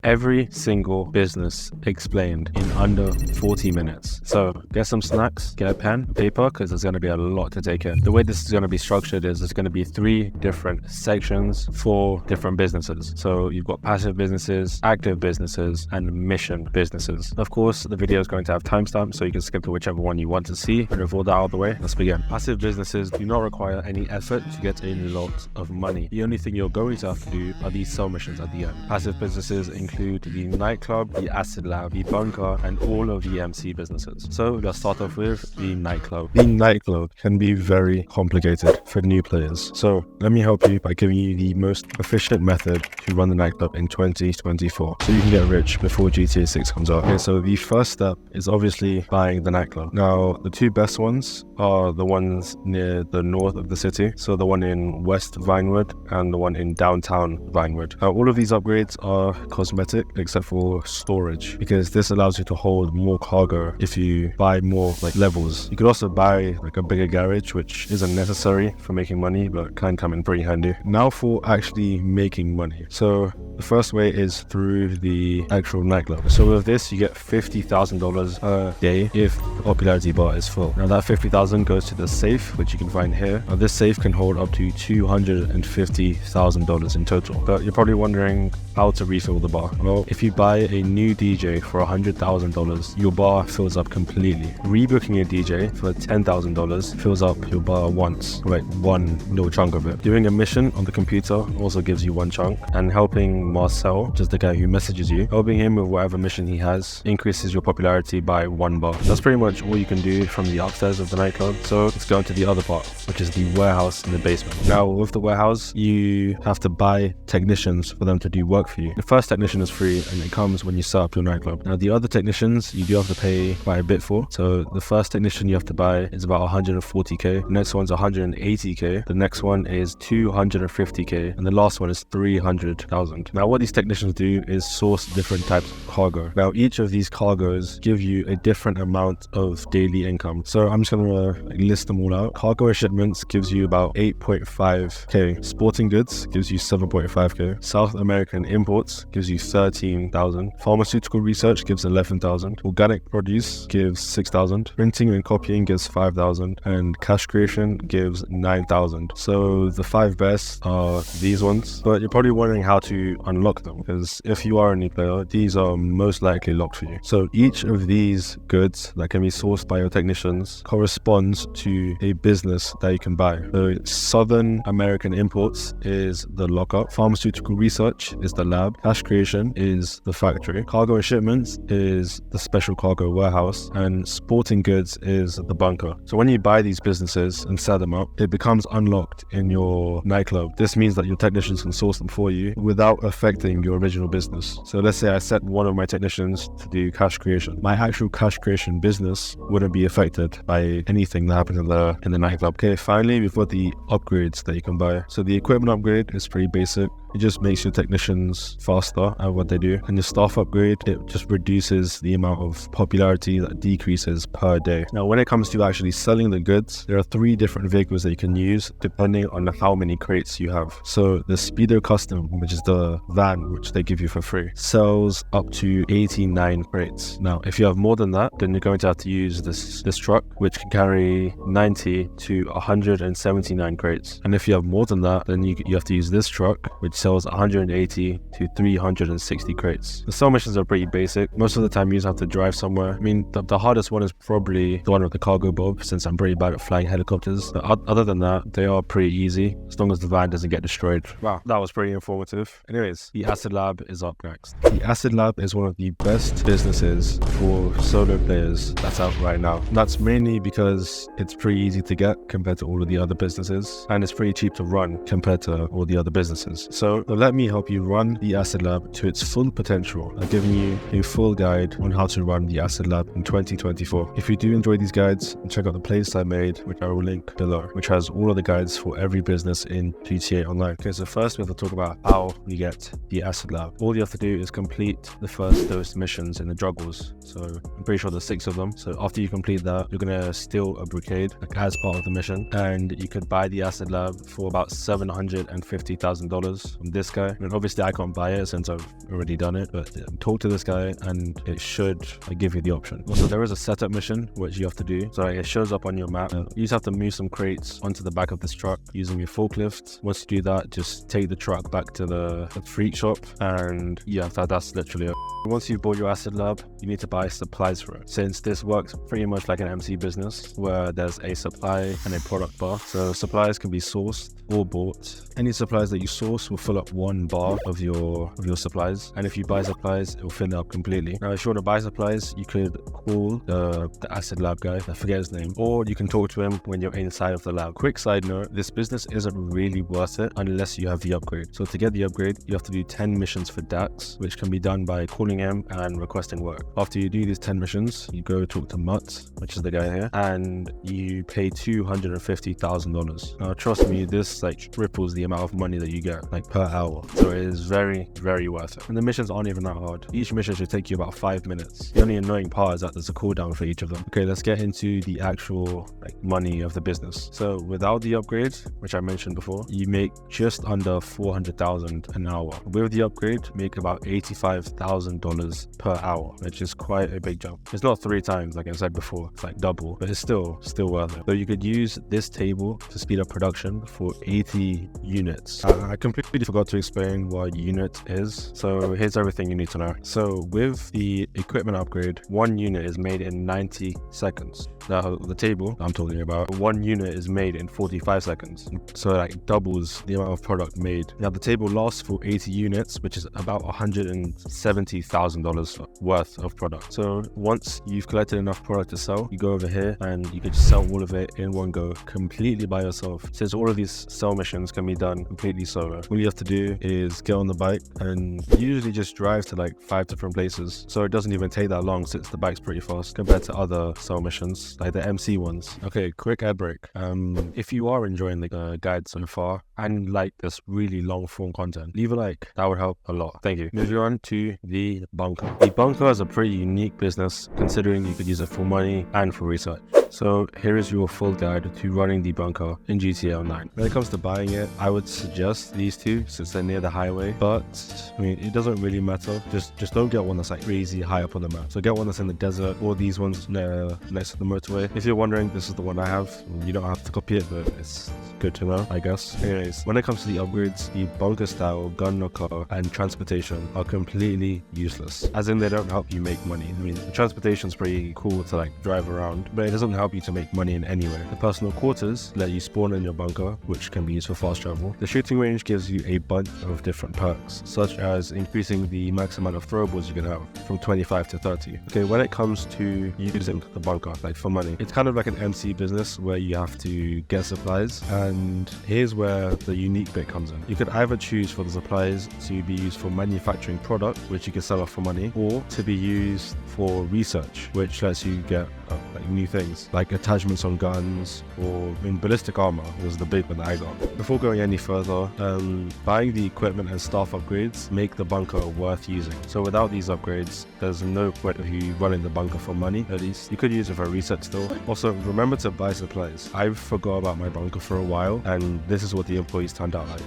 Every single business explained in under 40 minutes. So get some snacks, get a pen, paper, because there's going to be a lot to take in. The way this is going to be structured is there's going to be 3 different sections for different businesses. So you've got passive businesses, active businesses, and mission businesses. Of course, the video is going to have timestamps, so you can skip to whichever one you want to see. And with all that out of the way, let's begin. Passive businesses do not require any effort to get a lot of money. The only thing you're going to have to do are these sell missions at the end. Passive businesses include the Nightclub, the Acid Lab, the Bunker, and all of the MC businesses. So let's start off with the Nightclub. The Nightclub can be very complicated for new players. So let me help you by giving you the most efficient method to run the Nightclub in 2024, so you can get rich before GTA 6 comes out. Okay, so the first step is obviously buying the Nightclub. Now, the 2 best ones are the ones near the north of the city, so the one in West Vinewood and the one in downtown Vinewood. Now, all of these upgrades are cosmetic except for storage, because this allows you to hold more cargo if you buy more levels. You could also buy a bigger garage, which isn't necessary for making money but can come in pretty handy. Now for actually making money. So the first way is through the actual Nightclub. So with this you get $50,000 per day if the popularity bar is full. Now that $50,000 goes to the safe, which you can find here. Now this safe can hold up to $250,000 in total. But you're probably wondering how to refill the bar. Well, if you buy a new DJ for $100,000, your bar fills up completely. Rebooking a DJ for $10,000 fills up your bar once, one little chunk of it. Doing a mission on the computer also gives you 1 chunk, and helping Marcel, just the guy who messages you, helping him with whatever mission he has increases your popularity by 1 bar. That's pretty much all you can do from the upstairs of the Nightclub. So let's go into the other part, which is the warehouse in the basement. Now with the warehouse, you have to buy technicians for them to do work for you. The first technician is free and it comes when you set up your Nightclub. Now the other technicians you do have to pay quite a bit for. So the first technician you have to buy is about 140k, the next one's 180k, the next one is 250k, and the last one is 300,000. Now what these technicians do is source different types of cargo. Now each of these cargoes give you a different amount of daily income. So I'm just gonna list them all out. Cargo and shipments gives you about 8.5k, sporting goods gives you 7.5k, South American imports gives you 13,000, pharmaceutical research gives 11,000, organic produce gives 6,000, printing and copying gives 5,000, and cash creation gives 9,000. So the 5 best are these ones, but you're probably wondering how to unlock them, because if you are a new player, these are most likely locked for you. So each of these goods that can be sourced by your technicians corresponds to a business that you can buy. So Southern American imports is the lockup, pharmaceutical research is the lab, cash creation is the factory, cargo and shipments is the special cargo warehouse, and sporting goods is the bunker. So when you buy these businesses and set them up, it becomes unlocked in your Nightclub. This means that your technicians can source them for you without affecting your original business. So let's say I set one of my technicians to do cash creation. My actual cash creation business wouldn't be affected by anything that happens in the Nightclub. Okay, finally we've got the upgrades that you can buy. So the equipment upgrade is pretty basic. It just makes your technicians faster at what they do. And your staff upgrade, it just reduces the amount of popularity that decreases per day. Now, when it comes to actually selling the goods, there are 3 different vehicles that you can use depending on how many crates you have. So the Speedo Custom, which is the van which they give you for free, sells up to 89 crates. Now, if you have more than that, then you're going to have to use this truck, which can carry 90 to 179 crates. And if you have more than that, then you have to use this truck, which sells 180 to 360 crates. The sell missions are pretty basic. Most of the time you just have to drive somewhere. I mean, the hardest one is probably the one with the cargo bob, since I'm pretty bad at flying helicopters. But other than that, they are pretty easy, as long as the van doesn't get destroyed. Wow, that was pretty informative. Anyways, the Acid Lab is up next. The Acid Lab is one of the best businesses for solo players that's out right now. And that's mainly because it's pretty easy to get compared to all of the other businesses, and it's pretty cheap to run compared to all the other businesses. So let me help you run the Acid Lab to its full potential. I've given you a full guide on how to run the Acid Lab in 2024. If you do enjoy these guides, check out the playlist I made, which I will link below, which has all of the guides for every business in GTA Online. Okay, so first we have to talk about how you get the Acid Lab. All you have to do is complete the first those missions in the drug wars. So I'm pretty sure there's 6 of them. So after you complete that, you're gonna steal a brigade as part of the mission, and you could buy the Acid Lab for about $750,000. from this guy. And obviously I can't buy it since I've already done it, but talk to this guy and it should give you the option. Also, there is a setup mission which you have to do. So it shows up on your map. You just have to move some crates onto the back of this truck using your forklift. Once you do that, just take the truck back to the freight shop, and yeah, that's literally it. Once you've bought your acid lab, you need to buy supplies for it. Since this works pretty much like an MC business where there's a supply and a product bar. So supplies can be sourced or bought. Any supplies that you source will fill up one bar of your supplies, and if you buy supplies, it will fill it up completely. Now, if you want to buy supplies, you could call the acid lab guy, I forget his name, or you can talk to him when you're inside of the lab. Quick side note, this business isn't really worth it unless you have the upgrade. So to get the upgrade, you have to do 10 missions for Dax, which can be done by calling him and requesting work. After you do these 10 missions, you go talk to Mutt, which is the guy here, and you pay $250,000. Now trust me, this like triples the amount of money that you get like per hour. So it is very, very worth it. And the missions aren't even that hard. Each mission should take you about 5 minutes. The only annoying part is that there's a cooldown for each of them. Okay, let's get into the actual like money of the business. So without the upgrade, which I mentioned before, you make just under $400,000 an hour. With the upgrade, make about $85,000 per hour, which is quite a big jump. It's not 3 times like I said before, it's like double, but it's still worth it. So you could use this table to speed up production for 80 units. I completely forgot to explain what unit is, so here's everything you need to know. So with the equipment upgrade, 1 unit is made in 90 seconds. Now the table I'm talking about, 1 unit is made in 45 seconds. So like doubles the amount of product made. Now the table lasts for 80 units, which is about $170,000 worth of product. So once you've collected enough product to sell, you go over here and you can just sell all of it in one go, completely by yourself. Since all of these sell missions can be done completely solo, all you have to do is get on the bike and usually just drive to like 5 different places. So it doesn't even take that long since the bike's pretty fast compared to other sell missions like the MC ones. Okay, quick ad break. If you are enjoying the guide so far and like this really long form content, leave a like, that would help a lot. Thank you. Moving on to the bunker. The bunker is a pretty unique business considering you could use it for money and for research. So here is your full guide to running the bunker in GTA Online. When it comes to buying it, I would suggest these two since they're near the highway, but I mean, it doesn't really matter. Just don't get one that's like crazy high up on the map. So get one that's in the desert or these ones next to the motorway. If you're wondering, this is the one I have. You don't have to copy it, but it's good to know, I guess. Anyways, when it comes to the upgrades, the bunker style, gun knocker, and transportation are completely useless. As in, they don't help you make money. I mean, the transportation's pretty cool to like drive around, but it doesn't help you to make money in any way. The personal quarters let you spawn in your bunker, which can be used for fast travel. The shooting range gives you a bunch of different perks, such as increasing the max amount of throwables you can have from 25 to 30. Okay, when it comes to using the bunker, like for money, it's kind of like an MC business where you have to get supplies, and here's where the unique bit comes in. You could either choose for the supplies to be used for manufacturing product, which you can sell off for money, or to be used for research, which lets you get like new things like attachments on guns, or in ballistic armor was the big one that I got. Before going any further, buying the equipment and staff upgrades make the bunker worth using. So without these upgrades, there's no point of you running the bunker for money. At least you could use it for research still. Also, remember to buy supplies. I forgot about my bunker for a while, and this is what the employees turned out like.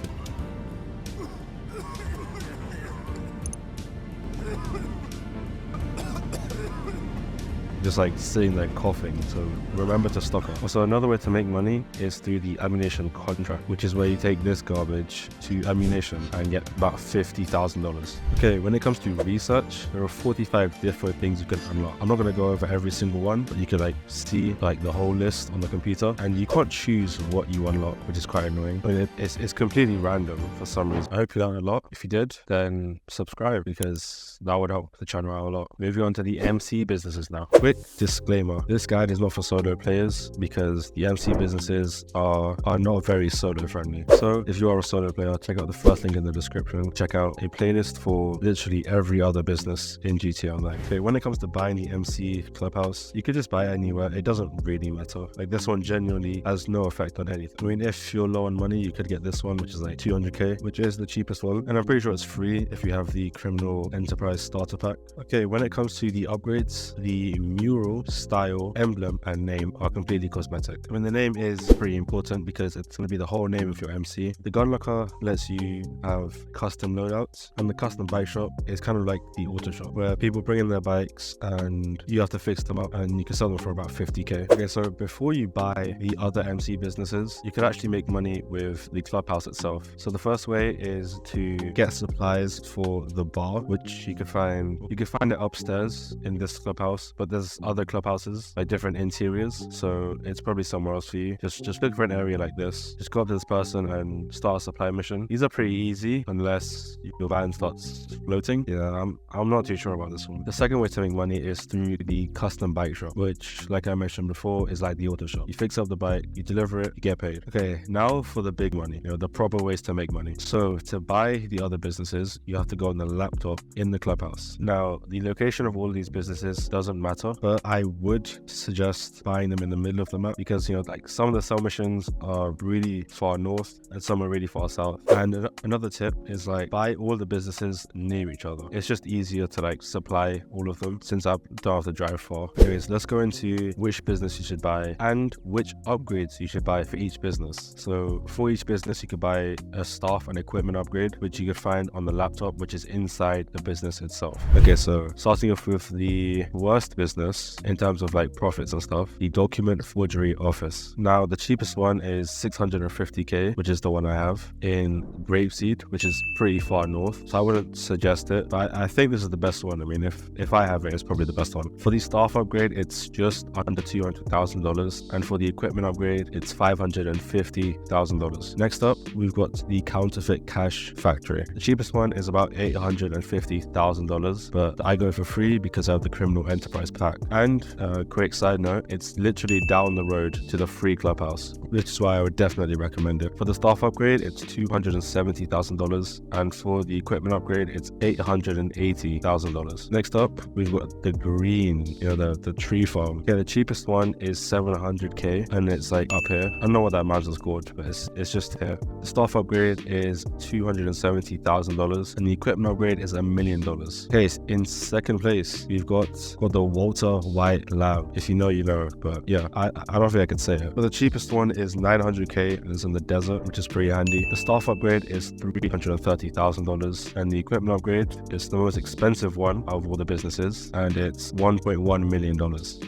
Just like sitting there coughing, so remember to stock up. Also, another way to make money is through the ammunition contract, which is where you take this garbage to ammunition and get about $50,000. Okay, when it comes to research, there are 45 different things you can unlock. I'm not going to go over every single one, but you can like see like the whole list on the computer, and you can't choose what you unlock, which is quite annoying. I mean, it's completely random for some reason. I hope you learned a lot. If you did, then subscribe because that would help the channel out a lot. Moving on to the MC businesses now. Quick disclaimer, this guide is not for solo players because the MC businesses are not very solo friendly. So if you are a solo player, check out the first link in the description. Check out a playlist for literally every other business in GTA Online. Okay, when it comes to buying the MC clubhouse, you could just buy it anywhere. It doesn't really matter. Like this one genuinely has no effect on anything. I mean, if you're low on money, you could get this one, which is like 200k, which is the cheapest one, and I'm pretty sure it's free if you have the criminal enterprise starter pack. Okay, when it comes to the upgrades, the mural, style, emblem, and name are completely cosmetic. I mean, the name is pretty important because it's going to be the whole name of your MC. The gun locker lets you have custom loadouts, and the custom bike shop is kind of like the auto shop where people bring in their bikes and you have to fix them up and you can sell them for about 50k. Okay, so before you buy the other MC businesses, you can actually make money with the clubhouse itself. So the first way is to get supplies for the bar, which you can find it upstairs in this clubhouse, but there's other clubhouses like different interiors, so it's probably somewhere else for you. Just look for an area like this, just go up to this person and start a supply mission. These are pretty easy unless your van starts floating. Yeah, I'm not too sure about this one. The second way to make money is through the custom bike shop, which, like I mentioned before, is like the auto shop. You fix up the bike, you deliver it, you get paid. Okay, now for the big money, the proper ways to make money. So to buy the other businesses, you have to go on the laptop in the clubhouse. Now, the location of all of these businesses doesn't matter, but I would suggest buying them in the middle of the map because, like some of the sell missions are really far north and some are really far south. And another tip is buy all the businesses near each other. It's just easier to supply all of them since I don't have to drive far. Anyways, let's go into which business you should buy and which upgrades you should buy for each business. So for each business, you could buy a staff and equipment upgrade, which you could find on the laptop, which is inside the business itself. Okay, so starting off with the worst business in terms of profits and stuff, the document forgery office. Now, the cheapest one is 650k, which is the one I have in Grapeseed, which is pretty far north. So I wouldn't suggest it, but I think this is the best one. I mean, if I have it, it's probably the best one. For the staff upgrade, it's just under $200,000, and for the equipment upgrade, it's $550,000. Next up, we've got the counterfeit cash factory. The cheapest one is about $850,000, but I go for free because I have the criminal enterprise pack. And quick side note, it's literally down the road to the free clubhouse, which is why I would definitely recommend it. For the staff upgrade, it's $270,000, and for the equipment upgrade, it's $880,000. Next up, we've got the green, the tree farm. Yeah, the cheapest one is 700k, and it's up here. I don't know what that mountain's called, but it's just here. The staff upgrade is $270,000, and the equipment upgrade is $1 million. Okay, in second place, we've got the Walter White Lab. If you know, you know, but yeah, I don't think I could say it. But the cheapest one is 900k, and it's in the desert, which is pretty handy. The staff upgrade is $330,000, and the equipment upgrade is the most expensive one out of all the businesses, and it's $1.1 million.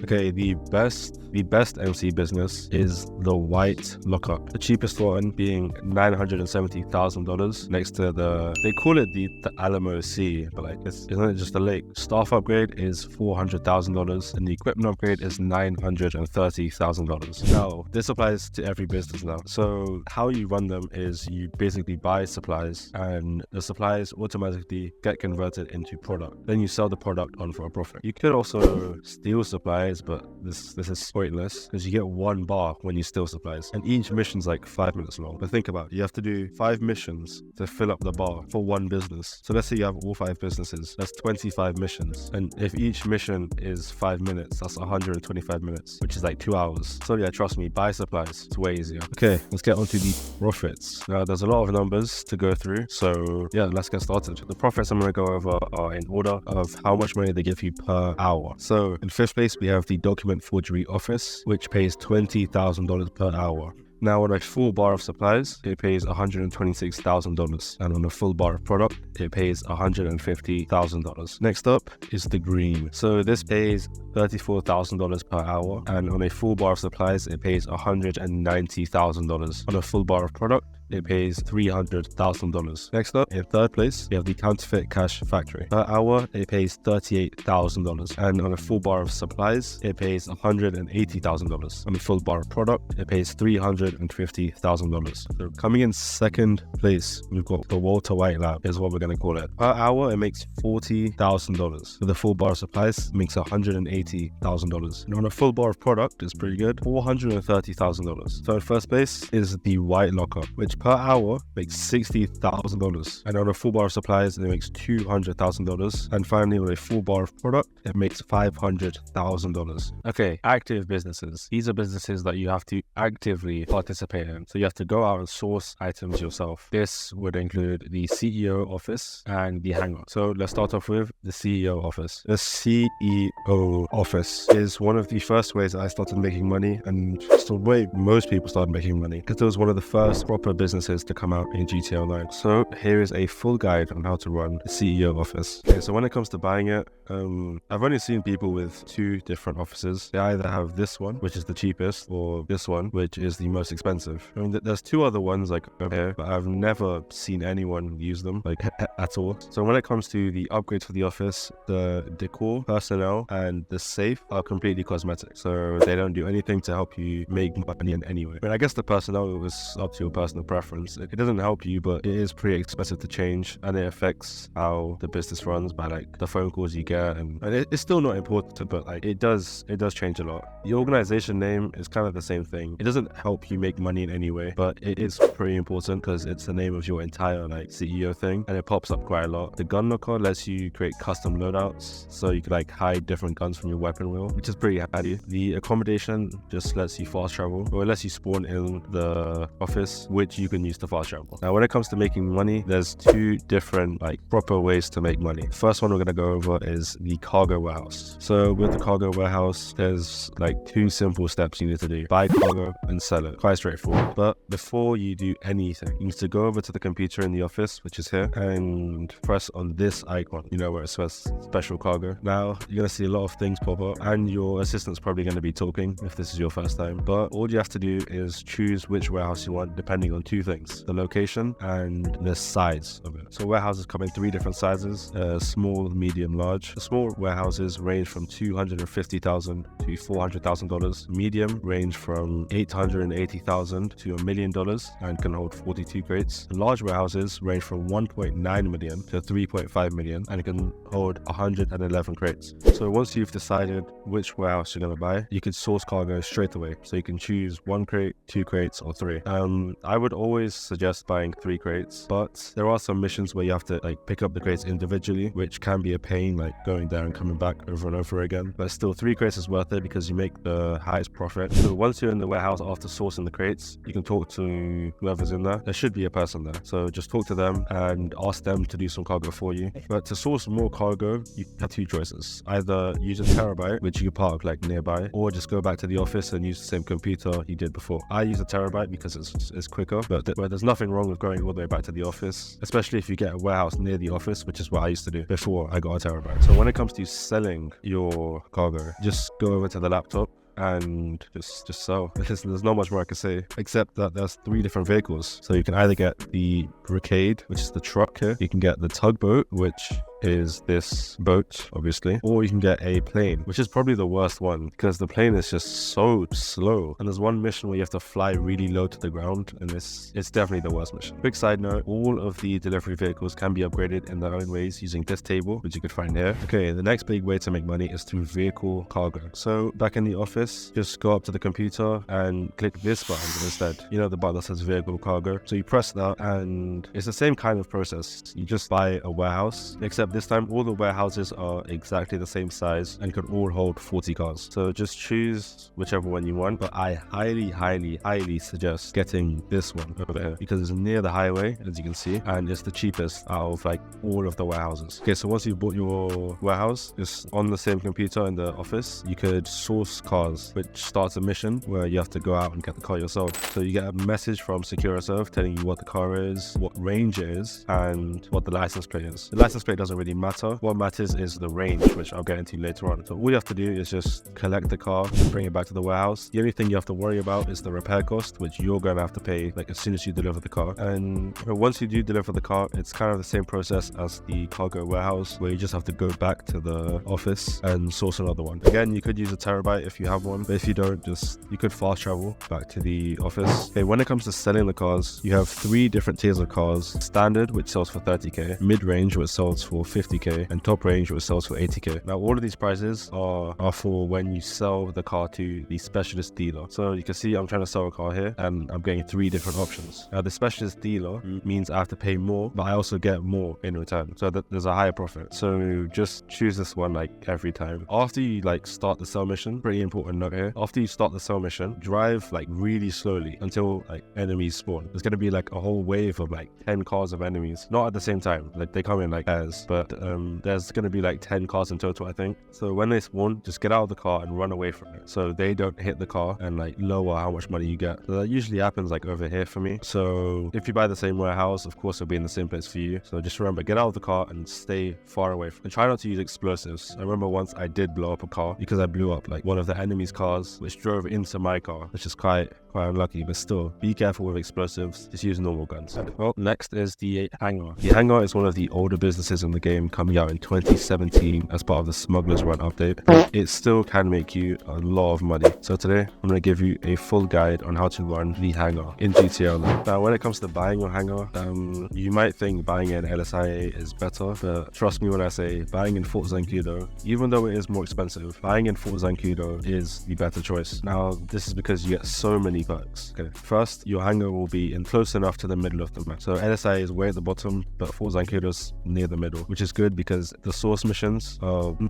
Okay, the best MC business is the White Lockup. The cheapest one being $970,000 next to they call it the Alamo Sea, but isn't it just a lake? Staff upgrade is $400,000, and the equipment upgrade is $930,000. Now, this applies to every business now. So how you run them is you basically buy supplies, and the supplies automatically get converted into product. Then you sell the product on for a profit. You could also steal supplies, but this is pointless because you get one bar when you steal supplies, and each mission's 5 minutes long. But think about it, you have to do 5 missions to fill up the bar for one business. So let's say you have all 5 businesses, that's 25 missions, and if each mission is 5 minutes, that's 125 minutes, which is 2 hours. So yeah, trust me, buy supplies, it's way easier. Okay, let's get onto the profits. Now, there's a lot of numbers to go through, so yeah, let's get started. The profits I'm going to go over are in order of how much money they give you per hour. So in fifth place, we have the document forgery office, which pays $20,000 per hour. Now, on a full bar of supplies, it pays $126,000, and on a full bar of product, it pays $150,000. Next up is the green. So this pays $34,000 per hour, and on a full bar of supplies, it pays $190,000. On a full bar of product, it pays $300,000. Next up, in third place, we have the counterfeit cash factory. Per hour, it pays $38,000, and on a full bar of supplies, it pays $180,000. On a full bar of product, it pays $350,000. So coming in second place, we've got the Walter White Lab, is what we're going to call it. Per hour, it makes $40,000. With a full bar of supplies, it makes $180,000. And on a full bar of product, it's pretty good, $430,000. So in first place is the White Lockup, which which per hour makes $60,000. And on a full bar of supplies, it makes $200,000. And finally, on a full bar of product, it makes $500,000. Okay, active businesses. These are businesses that you have to actively participate in. So you have to go out and source items yourself. This would include the CEO office and the Hangar. So let's start off with the CEO office. The CEO office is one of the first ways that I started making money, and it's the way most people started making money, because it was one of the first proper businesses to come out in GTA Online. So here is a full guide on how to run the CEO office. Okay, so when it comes to buying it, I've only seen people with two different offices. They either have this one, which is the cheapest, or this one, which is the most expensive. I mean, there's two other ones like over here, but I've never seen anyone use them like at all. So when it comes to the upgrades for the office, the decor, personnel, and the safe are completely cosmetic. So they don't do anything to help you make money in any way. I mean, I guess the personnel was up to your personal preference. It doesn't help you, but it is pretty expensive to change, and it affects how the business runs by like the phone calls you get, and it's still not important, but like it does change a lot. The organization name is kind of the same thing. It doesn't help you make money in any way, but it is pretty important because it's the name of your entire like CEO thing, and it pops up quite a lot. The gun locker lets you create custom loadouts, so you can like hide different guns from your weapon wheel, which is pretty handy. The accommodation just lets you fast travel, or it lets you spawn in the office, which you can use to fast travel. Now when it comes to making money, there's two different like proper ways to make money. The first one we're going to go over is the cargo warehouse. So with the cargo warehouse, there's like two simple steps you need to do: buy cargo and sell it. Quite straightforward. But before you do anything, you need to go over to the computer in the office, which is here, and press on this icon, you know, where it says special cargo. Now you're going to see a lot of things pop up, and your assistant's probably going to be talking if this is your first time, but all you have to do is choose which warehouse you want depending on two things: the location and the size of it. So warehouses come in three different sizes: small, medium, large. The small warehouses range from $250,000 to $400,000. Medium range from $880,000 to $1 million and can hold 42 crates. The large warehouses range from $1.9 million to $3.5 million and can hold 111 crates. So once you've decided which warehouse you're going to buy, you can source cargo straight away. So you can choose 1 crate, 2 crates, or 3. I would always suggest buying 3 crates, but there are some missions where you have to like pick up the crates individually, which can be a pain, like going there and coming back over and over again. But still, 3 crates is worth it because you make the highest profit. So once you're in the warehouse after sourcing the crates, you can talk to whoever's in there. There should be a person there, so just talk to them and ask them to do some cargo for you. But to source more cargo, you have 2 choices: either use a terabyte, which you park like nearby, or just go back to the office and use the same computer you did before. I use a terabyte because it's quicker, but there's nothing wrong with going all the way back to the office, especially if you get a warehouse near the office, which is what I used to do before I got a terabyte. So when it comes to selling your cargo, just go over to the laptop and just sell. There's not much more I can say, except that there's 3 different vehicles. So you can either get the Brigade, which is the truck here, you can get the tugboat, which is this boat obviously, or you can get a plane, which is probably the worst one because the plane is just so slow, and there's one mission where you have to fly really low to the ground, and it's definitely the worst mission. Quick side note, all of the delivery vehicles can be upgraded in their own ways using this table, which you can find here. Okay, the next big way to make money is through vehicle cargo. So back in the office, just go up to the computer and click this button instead, you know, the button that says vehicle cargo. So you press that and it's the same kind of process. You just buy a warehouse, except this time all the warehouses are exactly the same size and can all hold 40 cars. So just choose whichever one you want, but I highly suggest getting this one over here because it's near the highway, as you can see, and it's the cheapest out of like all of the warehouses. Okay, so once you've bought your warehouse, just on the same computer in the office, you could source cars, which starts a mission where you have to go out and get the car yourself. So you get a message from Secure Reserve telling you what the car is, what range it is, and what the license plate is. The license plate doesn't really matter. What matters is the range, which I'll get into later on. So all you have to do is just collect the car and bring it back to the warehouse. The only thing you have to worry about is the repair cost, which you're going to have to pay like as soon as you deliver the car. And once you do deliver the car, it's kind of the same process as the cargo warehouse, where you just have to go back to the office and source another one. Again, you could use a terabyte if you have one, but if you don't, you could fast travel back to the office. Okay, when it comes to selling the cars, you have 3 different tiers of cars: standard, which sells for 30k, mid-range, which sells for 50k and top range which sells for 80k. Now all of these prices are for when you sell the car to the specialist dealer. So you can see I'm trying to sell a car here and I'm getting 3 different options. Now the specialist dealer means I have to pay more, but I also get more in return, so that there's a higher profit. So just choose this one like every time. After you like start the sell mission, pretty important note here, after you start the sell mission, drive like really slowly until like enemies spawn. There's gonna be like a whole wave of like 10 cars of enemies, not at the same time, like they come in like pairs, but there's gonna be like 10 cars in total, I think. So when they spawn, just get out of the car and run away from it, so they don't hit the car and like lower how much money you get. So that usually happens like over here for me. So if you buy the same warehouse, of course it'll be in the same place for you. So just remember, get out of the car and stay far away and try not to use explosives. I remember once I did blow up a car because I blew up like one of the enemy's cars, which drove into my car, which is quite unlucky, but still be careful with explosives. Just use normal guns. Well, next is the Hangar. The Hangar is one of the older businesses in the game, coming out in 2017 as part of the Smuggler's Run update. It still can make you a lot of money. So today I'm going to give you a full guide on how to run the Hangar in GTA Online. Now when it comes to buying your Hangar, you might think buying it in LSIA is better, but trust me when I say buying in Fort Zancudo, even though it is more expensive, buying in Fort Zancudo is the better choice. Now this is because you get so many perks. Okay, first, your Hangar will be in close enough to the middle of the map. So LSI is way at the bottom, but Fort Zancudo's near the middle, which is good because the source missions,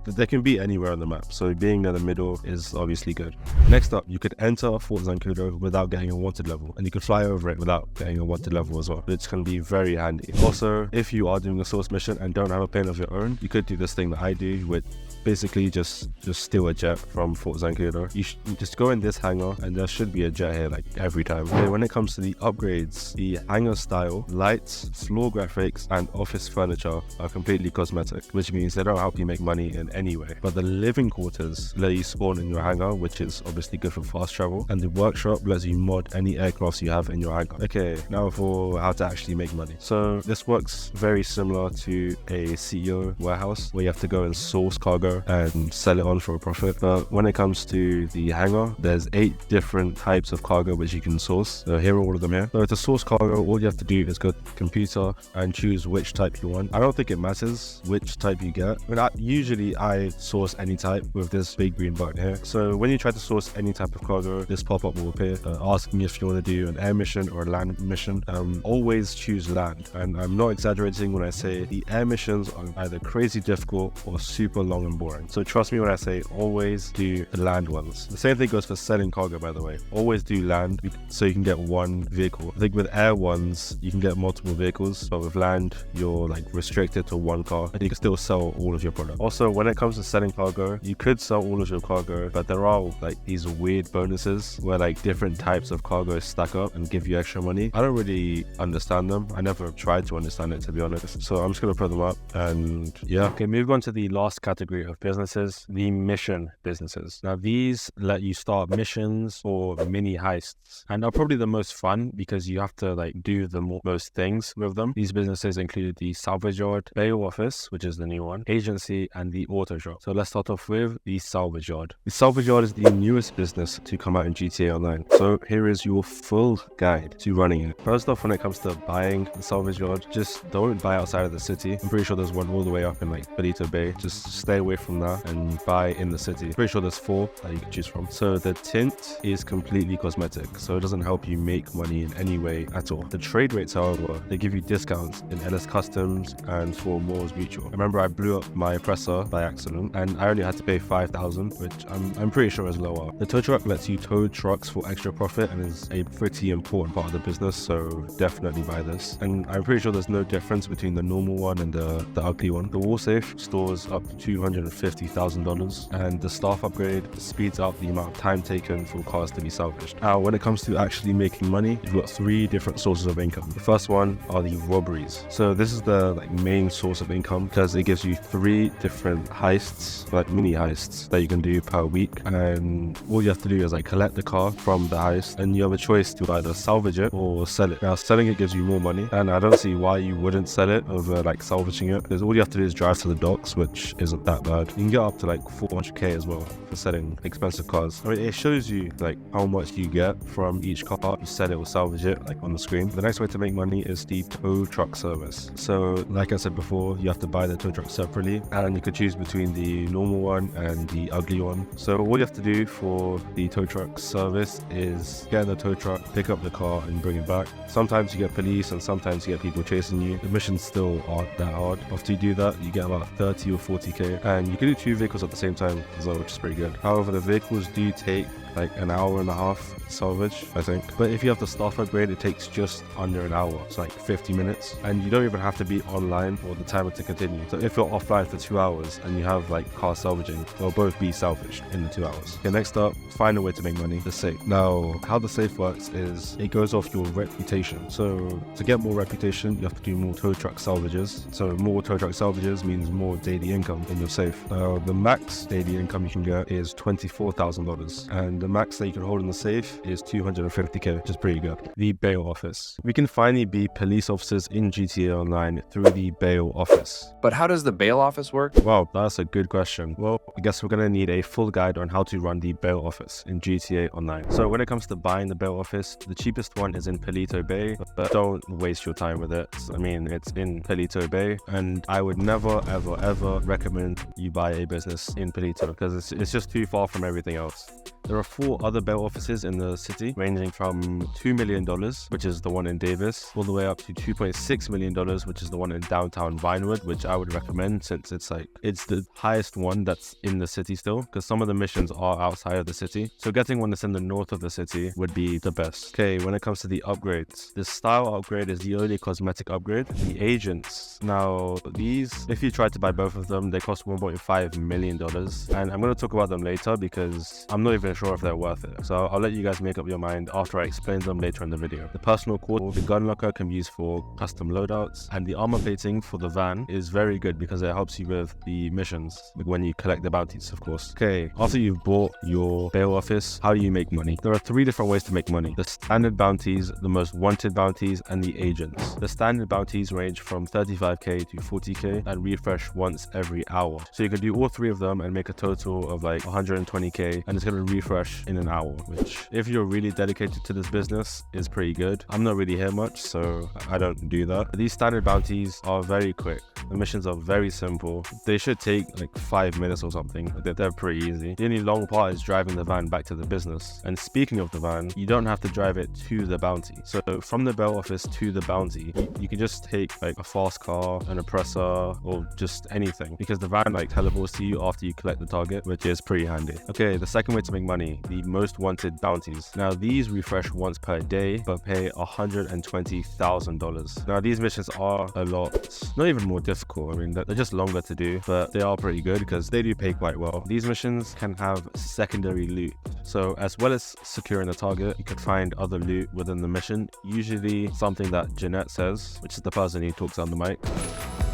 they can be anywhere on the map. So being near the middle is obviously good. Next up, you could enter Fort Zancudo without getting a wanted level, and you could fly over it without getting a wanted level as well, which can be very handy. Also, if you are doing a source mission and don't have a plane of your own, you could do this thing that I do, which basically just steal a jet from Fort Zancudo. You just go in this Hangar and there should be a jet here like every time. Okay, when it comes to the upgrades, the Hangar style, lights, floor graphics and office furniture are completely cosmetic, which means they don't help you make money in any way. But the living quarters let you spawn in your Hangar, which is obviously good for fast travel, and the workshop lets you mod any aircrafts you have in your Hangar. Okay, now for how to actually make money. So this works very similar to a CEO warehouse where you have to go and source cargo and sell it on for a profit. But when it comes to the Hangar, there's 8 different types of cargo which you can source. So here are all of them here. So to source cargo, all you have to do is go to computer and choose which type you want. I don't think it matters which type you get. Usually I source any type with this big green button here. So when you try to source any type of cargo, this pop-up will appear asking if you want to do an air mission or a land mission. Always choose land, and I'm not exaggerating when I say the air missions are either crazy difficult or super long and boring. So trust me when I say always do the land ones. The same thing goes for selling cargo, by the way. Always do land so you can get one vehicle. I think with air ones you can get multiple vehicles, but with land you're like restricted to one car and you can still sell all of your product. Also, when it comes to selling cargo, you could sell all of your cargo, but there are like these weird bonuses where like different types of cargo stack up and give you extra money. I don't really understand them. I never tried to understand it, to be honest. So I'm just gonna put them up and yeah. Okay, move on to the last category of businesses, the mission businesses. Now these let you start missions or mini heists, and are probably the most fun because you have to like do the most things with them. These businesses included the Salvage Yard, Bail Office, which is the new one, Agency, and the Auto Shop. So let's start off with the Salvage Yard. The Salvage Yard is the newest business to come out in GTA Online. So here is your full guide to running it. First off, when it comes to buying the Salvage Yard, just don't buy outside of the city. I'm pretty sure there's one all the way up in like Benito Bay. Just stay away from that and buy in the city. Pretty sure there's 4 that you can choose from. So the tint is completely cosmetic, so it doesn't help you make money in any way at all. The trade rates, however, they give you discounts in LS Customs and for Moores Mutual. I remember I blew up my oppressor by accident and I only had to pay 5,000, which I'm pretty sure is lower. The tow truck lets you tow trucks for extra profit and is a pretty important part of the business, so definitely buy this. And I'm pretty sure there's no difference between the normal one and the ugly one. The wall safe stores up to $250,000 and the staff upgrade speeds up the amount of time taken for cars to be salvaged. Now when it comes to actually making money, you've got 3 different sources of income. The first one are the robberies. So this is the like main source of income because it gives you 3 different heists, like mini heists that you can do per week, and all you have to do is like collect the car from the heist and you have a choice to either salvage it or sell it. Now selling it gives you more money and I don't see why you wouldn't sell it over like salvaging it, because all you have to do is drive to the docks, which isn't that bad. You can get up to like 400k as well for selling expensive cars. I mean, it shows you like how much you get from each car. You sell it or salvage it like on the screen. The next way to make money is the tow truck service. So like I said before, or you have to buy the tow truck separately, and you could choose between the normal one and the ugly one. So all you have to do for the tow truck service is get in the tow truck, pick up the car and bring it back. Sometimes you get police and sometimes you get people chasing you. The missions still aren't that hard. After you do that, you get about 30 or 40k, and you can do 2 vehicles at the same time as well, which is pretty good. However, the vehicles do take like an hour and a half salvage, I think. But if you have the staff upgrade, it takes just under an hour. It's like 50 minutes, and you don't even have to be online for the timer to continue. So if you're offline for 2 hours and you have like car salvaging, they'll both be salvaged in the 2 hours. Okay, next up, find a way to make money. The safe. Now, how the safe works is it goes off your reputation. So to get more reputation, you have to do more tow truck salvages. So more tow truck salvages means more daily income in your safe. Now, the max daily income you can get is $24,000, and the max that you can hold in the safe is 250k, which is pretty good. The bail office. We can finally be police officers in GTA Online through the bail office. But how does the bail office work? Wow, that's a good question. Well, I guess we're gonna need a full guide on how to run the bail office in GTA Online. So when it comes to buying the bail office, the cheapest one is in Palito Bay, but don't waste your time with it. I mean, it's in Palito Bay, and I would never, ever recommend you buy a business in Palito because it's just too far from everything else. There are 4 other bail offices in the city, ranging from $2 million, which is the one in Davis, all the way up to $2.6 million, which is the one in downtown Vinewood, which I would recommend since it's the highest one that's in the city still, because some of the missions are outside of the city. So getting one that's in the north of the city would be the best. Okay, when it comes to the upgrades, the style upgrade is the only cosmetic upgrade. The agents. Now, these, if you try to buy both of them, they cost $1.5 million. And I'm going to talk about them later because I'm not even sure if they're worth it. So I'll let you guys make up your mind after I explain them later in the video. The personal core, the gun locker can be used for custom loadouts, and the armor plating for the van is very good because it helps you with the missions, like when you collect the bounties, of course. Okay, after you've bought your bail office, how do you make money? There are 3 different ways to make money: the standard bounties, the most wanted bounties, and the agents. The standard bounties range from 35k to 40k and refresh once every hour. So you can do all 3 of them and make a total of like 120k, and it's going to refresh in an hour, which if you're really dedicated to this business is pretty good. I'm not really here much, so I don't do that. These standard bounties are very quick. The missions are very simple. They should take like 5 minutes or something. They're pretty easy. The only long part is driving the van back to the business. And speaking of the van, you don't have to drive it to the bounty. So from the bail office to the bounty, you can just take like a fast car, an oppressor, or just anything, because the van like teleports to you after you collect the target, which is pretty handy. Okay, the second way to make money, the most wanted bounties. Now these refresh once per day, but pay $120,000. Now these missions are a lot, not even more difficult. I mean, they're just longer to do, but they are pretty good because they do pay quite well. These missions can have secondary loot. So as well as securing the target, you can find other loot within the mission, usually something that Jeanette says, which is the person who talks on the mic.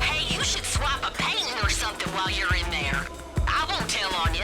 Hey, you should swap a painting or something while you're in there. I won't tell on you.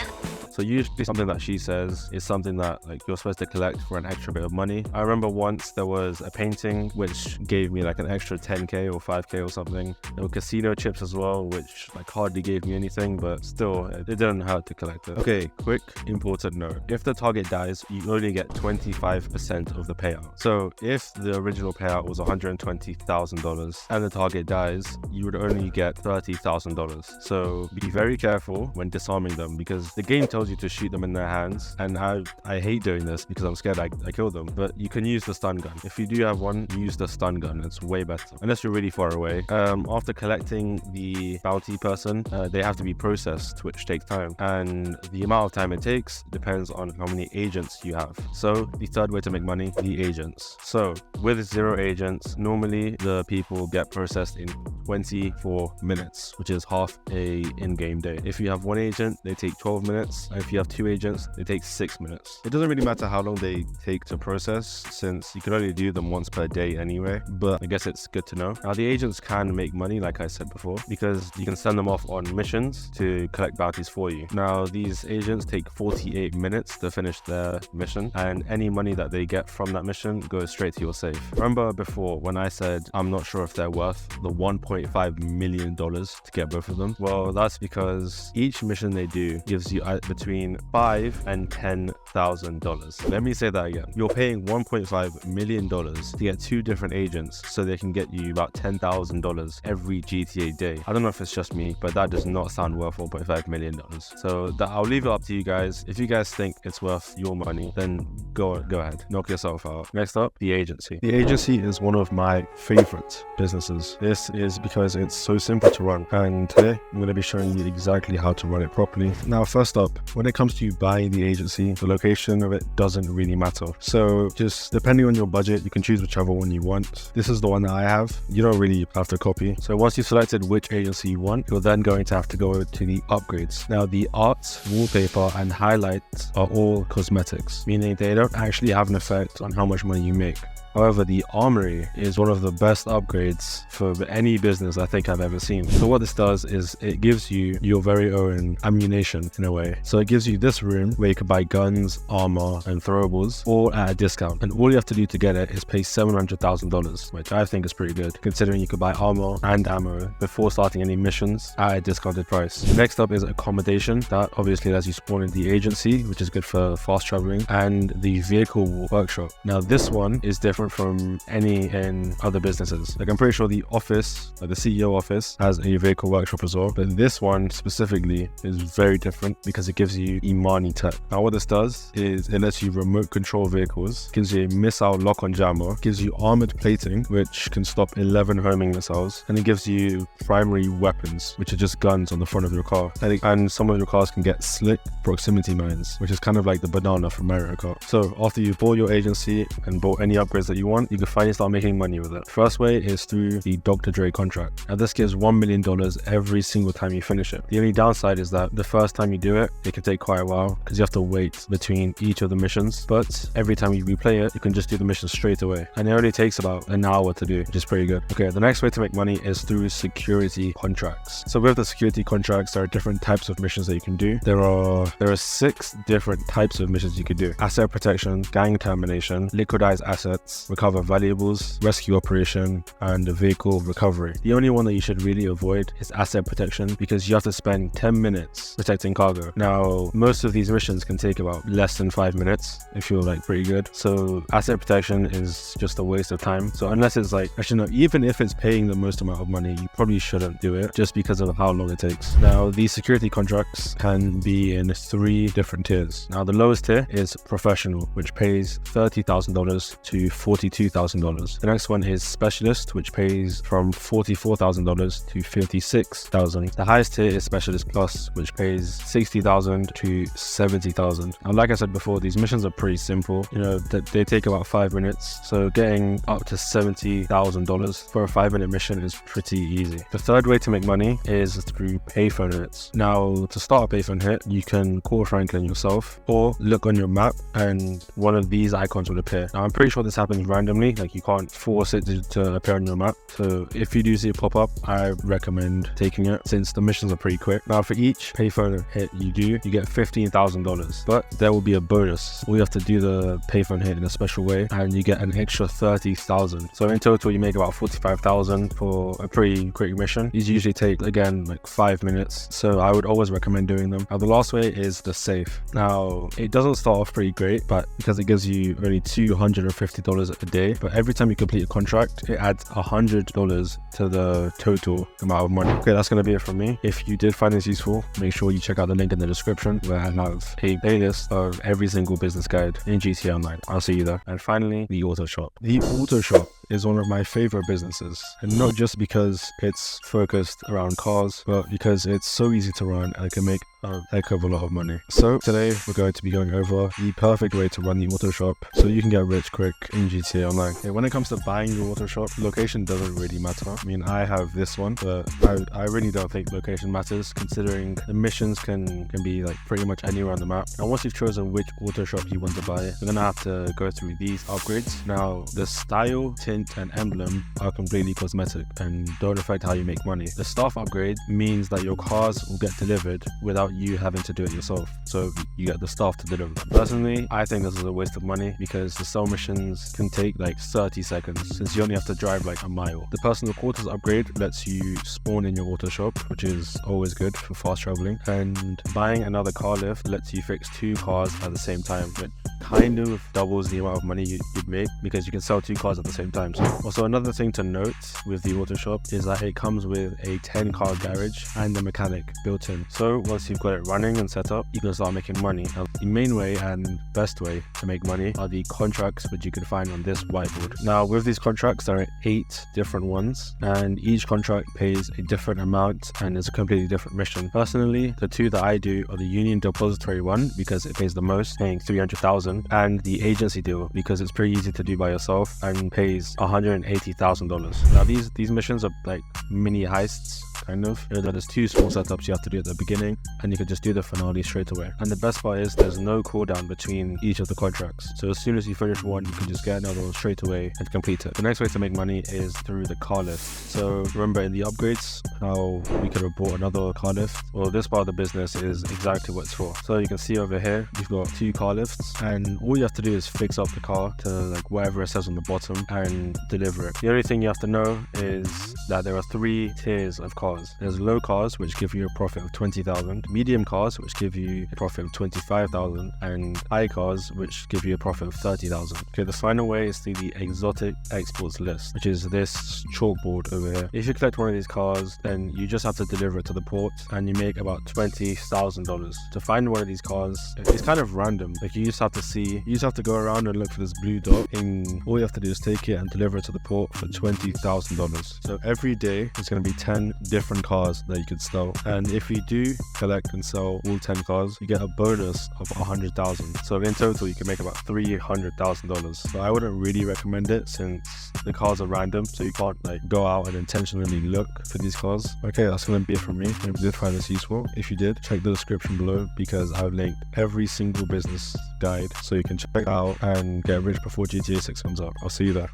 So usually something that she says is something that like you're supposed to collect for an extra bit of money. I remember once there was a painting which gave me like an extra 10k or 5k or something. There were casino chips as well, which like hardly gave me anything, but still it didn't hurt to collect it. Okay, quick important note. If the target dies, you only get 25% of the payout. So if the original payout was $120,000 and the target dies, you would only get $30,000. So be very careful when disarming them because the game tells you to shoot them in their hands, and I hate doing this because I'm scared I kill them, but you can use the stun gun. If you do have one, use the stun gun. It's way better unless you're really far away. After collecting the bounty person, they have to be processed, which takes time, and the amount of time it takes depends on how many agents you have. So the third way to make money, the agents. So with 0 agents, normally the people get processed in 24 minutes, which is half a in-game day. If you have 1 agent, they take 12 minutes. If you have 2 agents, they take 6 minutes. It doesn't really matter how long they take to process since you can only do them once per day anyway, but I guess it's good to know. Now the agents can make money, like I said before, because you can send them off on missions to collect bounties for you. Now these agents take 48 minutes to finish their mission, and any money that they get from that mission goes straight to your safe. Remember before when I said I'm not sure if they're worth the $1.5 million to get both of them? Well, that's because each mission they do gives you between $5,000 and $10,000. Let me say that again. You're paying $1.5 million to get 2 different agents so they can get you about $10,000 every GTA day. I don't know if it's just me, but that does not sound worth $1.5 million. So I'll leave it up to you guys. If you guys think it's worth your money, then go ahead, knock yourself out. Next up, the agency. The agency is one of my favorite businesses. This is because it's so simple to run, and today I'm going to be showing you exactly how to run it properly. Now, first up, when it comes to buying the agency, the location of it doesn't really matter. So just depending on your budget, you can choose whichever one you want. This is the one that I have. You don't really have to copy. So once you've selected which agency you want, you're then going to have to go to the upgrades. Now, the art, wallpaper, and highlights are all cosmetics, meaning they don't actually have an effect on how much money you make. However, the armory is one of the best upgrades for any business I think I've ever seen. So what this does is it gives you your very own ammunition in a way. So it gives you this room where you can buy guns, armor, and throwables all at a discount. And all you have to do to get it is pay $700,000, which I think is pretty good considering you could buy armor and ammo before starting any missions at a discounted price. Next up is accommodation. That obviously lets you spawn in the agency, which is good for fast traveling, and the vehicle workshop. Now this one is different from any in other businesses. Like I'm pretty sure the office, like the CEO office, has a vehicle workshop as well, but this one specifically is very different because it gives you Imani tech. Now what this does is it lets you remote control vehicles, gives you a missile lock-on jammer, gives you armored plating which can stop 11 homing missiles, and it gives you primary weapons which are just guns on the front of your car. And some of your cars can get slick proximity mines, which is kind of like the banana from Mario Kart. So after you've bought your agency and bought any upgrades that you want, you can finally start making money with it. First way is through the Dr. Dre contract. Now this gives $1 million every single time you finish it. The only downside is that the first time you do it, it can take quite a while because you have to wait between each of the missions, but every time you replay it, you can just do the mission straight away, and it only takes about an hour to do, which is pretty good. Okay, the next way to make money is through security contracts. So with the security contracts, there are different types of missions that you can do. There are 6 different types of missions you could do: asset protection, gang termination, liquidize assets, recover valuables, rescue operation, and vehicle recovery. The only one that you should really avoid is asset protection because you have to spend 10 minutes protecting cargo. Now, most of these missions can take about less than 5 minutes if you're like pretty good. So asset protection is just a waste of time. So unless it's like, actually no, even if it's paying the most amount of money, you probably shouldn't do it just because of how long it takes. Now, these security contracts can be in 3 different tiers. Now, the lowest tier is professional, which pays $30,000 to $42,000. The next one is specialist, which pays from $44,000 to $56,000. The highest tier is specialist plus, which pays $60,000 to $70,000. Now, like I said before, these missions are pretty simple. You know, they take about 5 minutes. So getting up to $70,000 for a 5-minute mission is pretty easy. The third way to make money is through payphone hits. Now, to start a payphone hit, you can call Franklin yourself or look on your map and one of these icons will appear. Now, I'm pretty sure this happens randomly, like you can't force it to appear on your map. So if you do see it pop up, I recommend taking it since the missions are pretty quick. Now, for each payphone hit you do, you get $15,000, but there will be a bonus. All you have to do the payphone hit in a special way and you get an extra $30,000. So in total, you make about $45,000 for a pretty quick mission. These usually take, again, like 5 minutes. So I would always recommend doing them. Now, the last way is the safe. Now, it doesn't start off pretty great, but because it gives you only $250 a day, but every time you complete a contract, it adds $100 to the total amount of money. Okay, that's going to be it from me. If you did find this useful, make sure you check out the link in the description where I have a playlist of every single business guide in GTA Online. I'll see you there. And finally, the auto shop. The auto shop is one of my favorite businesses, and not just because it's focused around cars, but because it's so easy to run and it can make a heck of a lot of money. So today we're going to be going over the perfect way to run the auto shop so you can get rich quick in GTA Online. Okay, when it comes to buying your auto shop, location doesn't really matter. I mean, I have this one, but I really don't think location matters considering the missions can be like pretty much anywhere on the map. And once you've chosen which auto shop you want to buy, you're gonna have to go through these upgrades. Now, the style, tint, paint and emblem are completely cosmetic and don't affect how you make money. The staff upgrade means that your cars will get delivered without you having to do it yourself, so you get the staff to deliver them. Personally, I think this is a waste of money because the sell missions can take like 30 seconds since you only have to drive like a mile. The personal quarters upgrade lets you spawn in your auto shop, which is always good for fast traveling, and buying another car lift lets you fix 2 cars at the same time, which kind of doubles the amount of money you'd make because you can sell 2 cars at the same time. So also another thing to note with the auto shop is that it comes with a 10 car garage and a mechanic built in. So once you've got it running and set up, you can start making money. Now, the main way and best way to make money are the contracts which you can find on this whiteboard. Now with these contracts, there are 8 different ones and each contract pays a different amount and is a completely different mission. Personally, the 2 that I do are the Union Depository one because it pays the most, paying 300,000, and the agency deal because it's pretty easy to do by yourself and pays $180,000. Now these missions are like mini heists kind of. There's 2 small setups you have to do at the beginning and you can just do the finale straight away. And the best part is there's no cooldown between each of the contracts. So as soon as you finish one, you can just get another one straight away and complete it. The next way to make money is through the car lift. So remember in the upgrades how we could have bought another car lift? Well, this part of the business is exactly what it's for. So you can see over here, you've got 2 car lifts and all you have to do is fix up the car to like whatever it says on the bottom and deliver it. The only thing you have to know is that there are 3 tiers of cars. There's low cars which give you a profit of 20,000, medium cars which give you a profit of 25,000, and high cars which give you a profit of 30,000. Okay, the final way is through the exotic exports list, which is this chalkboard over here. If you collect one of these cars, then you just have to deliver it to the port and you make about $20,000. To find one of these cars, it's kind of random. Like you just have to go around and look for this blue dot, and all you have to do is take it and deliver it to the port for $20,000. So every day there's going to be 10 different cars that you could sell, and if you do collect and sell all 10 cars, you get a bonus of 100,000. So in total you can make about $300,000. So I wouldn't really recommend it since the cars are random, so you can't like go out and intentionally look for these cars. Okay, that's going to be it from me. If you did find this useful, if you did, check the description below because I've linked every single business guide so you can check it out and get rich before GTA 6 comes out. I'll see you there.